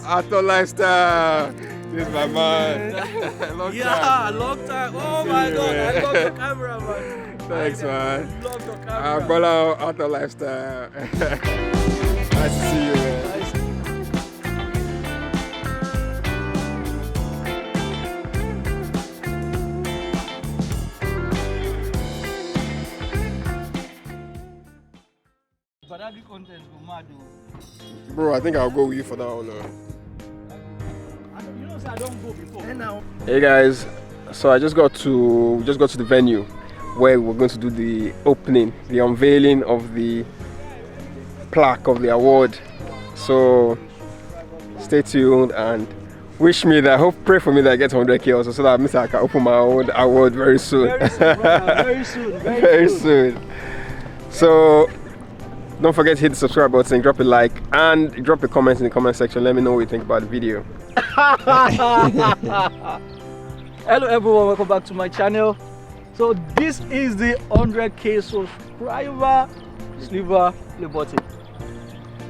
Auto Lifestyle. This is my man. Long time. Long time. Oh my God, I love your camera, man. Thanks, man. I love your camera. Bola Auto Lifestyle. Nice to see you, man. But that content go mad, Bro, I think I'll go with you for that one. You know, I don't go before. And now. Hey guys, so I just got to the venue where we're going to do the opening, the unveiling of the plaque of the award. So stay tuned and wish me that, pray for me that I get 100k also, so that I can open my own award very soon. Very soon, brother. Very soon. Very soon. So don't forget to hit the subscribe button, drop a like, and drop a comment in the comment section. Let me know what you think about the video. Hello everyone, welcome back to my channel. So this is the 100k subscriber silver play button.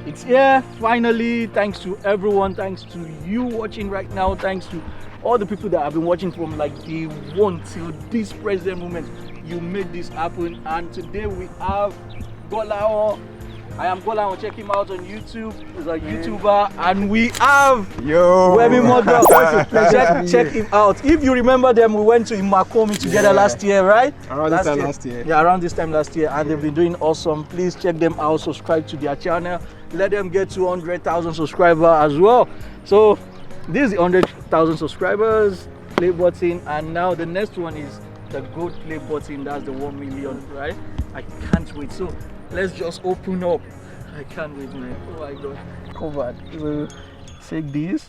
It's here finally, thanks to everyone, thanks to you watching right now, thanks to all the people that have been watching from like day one till this present moment. You made this happen, and today we have Golao. I am Golao. Check him out on YouTube. He's a YouTuber, and we have Wemimo. Check him out. If you remember them, we went to Imakomi together last year, right? Around this time last year. Yeah, around this time last year, and they've been doing awesome. Please check them out. Subscribe to their channel. Let them get to 100,000 subscribers as well. So this is the 100,000 subscribers play button, and now the next one is the gold play button. That's the 1 million, right? I can't wait. So let's just open up. I can't wait, man. Oh my God. Covered. We'll take this.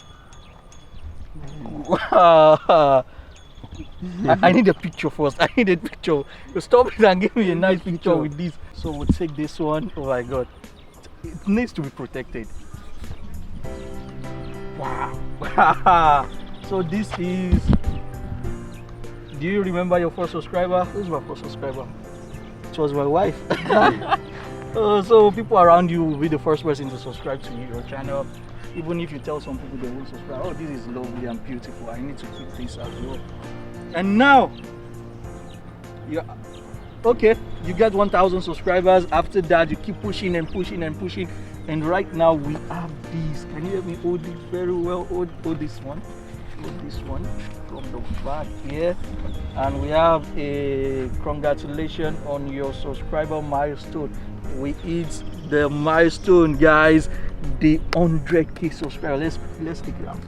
Wow. I need a picture first. I need a picture. You stop it and give me a nice picture with this. So we'll take this one. Oh my God. It needs to be protected. Wow. So this is. Do you remember your first subscriber? Who's my first subscriber? It was my wife. So people around you will be the first person to subscribe to your channel. Even if you tell some people they won't subscribe, oh, this is lovely and beautiful, I need to keep this as well. And now, you get 1,000 subscribers. After that, you keep pushing and pushing and pushing. And right now we have this. Can you help me hold this very well? Hold this one. Hold this one from the back here. And we have a congratulations on your subscriber milestone. We hit the milestone, guys. The 100k subscribers. Let's take it out.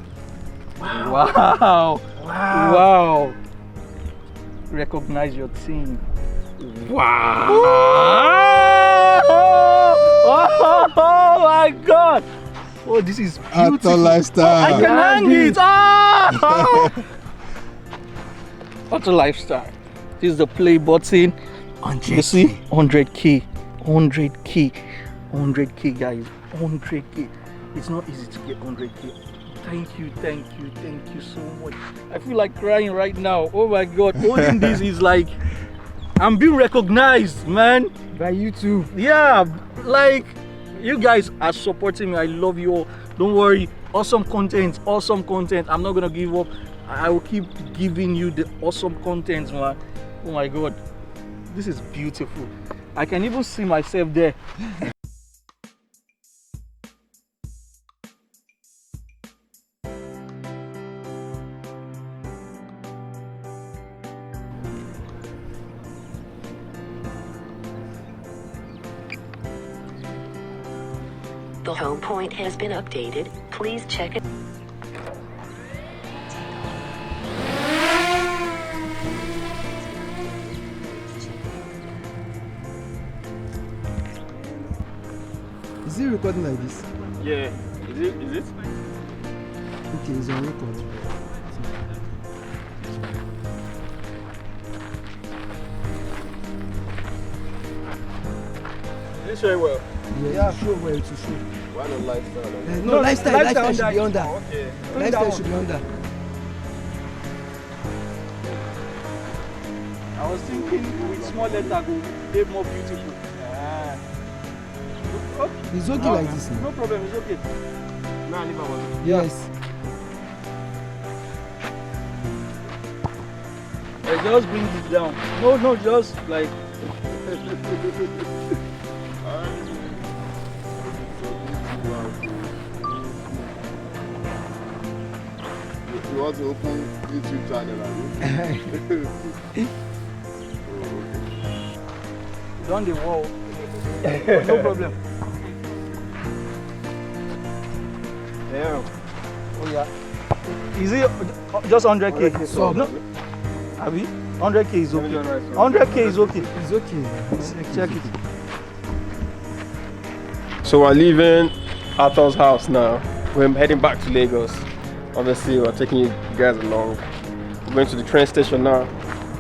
Wow. Recognize your team. Wow. Oh my God. Oh, this is beautiful. Auto Lifestyle. I can hang it. Auto Lifestyle. This is the play button. You see, 100k, 100k, guys, 100k. It's not easy to get 100k. Thank you so much. I feel like crying right now. Oh my God, holding this is like I'm being recognized, man, By YouTube. Yeah, like you guys are supporting me. I love you all. Don't worry. Awesome content. I'm not gonna give up. I will keep giving you the awesome content, man. Oh my God, this is beautiful. I can even see myself there. The home point has been updated. Please check it. Is it recording like this? Yeah. Is it? Okay, it's on record. This very well. Yeah, sure, well, to show. Why not Lifestyle? No, lifestyle should be under. Okay. Lifestyle should be under. I was thinking with small letter go be more beautiful. It's okay like this now. No problem, it's okay. Yes. Just bring it down. No, just like. You want to open YouTube channel, On the wall. No problem. Yeah. Oh yeah. Is it just 100k? So, No. Abi? 100k is okay. 100k is okay. it's okay. Check it. So we're leaving Arthur's house now. We're heading back to Lagos. Obviously, we're taking you guys along. We're going to the train station now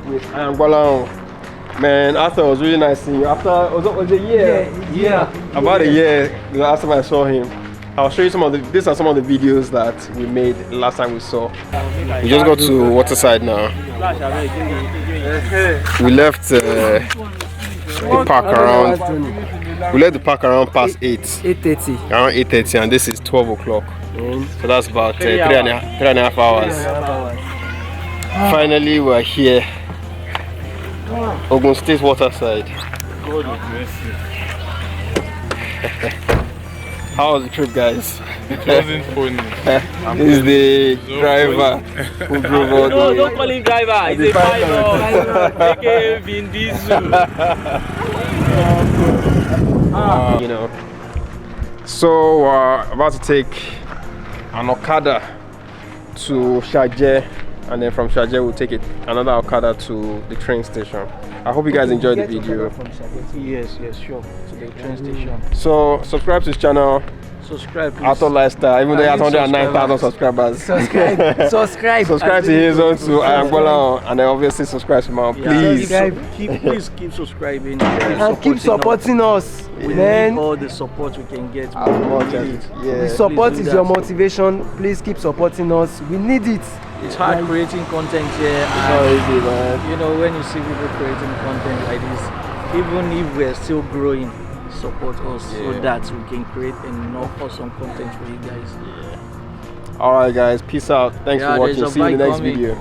with Angola. Man, Arthur, was really nice seeing you. After was it a year? Yeah. About a year the last time I saw him. I'll show you some of the. These are some of the videos that we made last time we saw. We just got to Waterside now. We left the park around. We left the park around past 8:30. around 8:30, and this is 12 o'clock. So that's about 3.5 hours. Finally, we're here. Ogun State Waterside. How was the trip, guys? It wasn't funny. This is the driver who drove all the way. Don't call him driver, he's a pilot. AKA Vin Diesel. You know. So we're about to take an Okada to Sharjah, and then from Sharjah we'll take another Okada to the train station. I hope you guys enjoyed the video. Yes, sure. To the train station. So subscribe to his channel, Subscribe, please. Arthur Lifestyle, even though he has Are you 109,000 subscribers. Subscribe. Subscribe to his own to Angola, and then obviously subscribe to mine. Please. Please keep subscribing. And keep supporting us. We Man, need all the support we can get. As much as it. the Yeah. support Please is do your that. motivation. Please keep supporting us. We need it. It's hard creating content here. It's not And easy, man. you know, when you see people creating content like this, even if we're still growing, support us so Yeah. that we can create enough awesome content for you guys. Alright guys, peace out. Thanks Yeah, for watching. there's a See you in the bike next coming. video.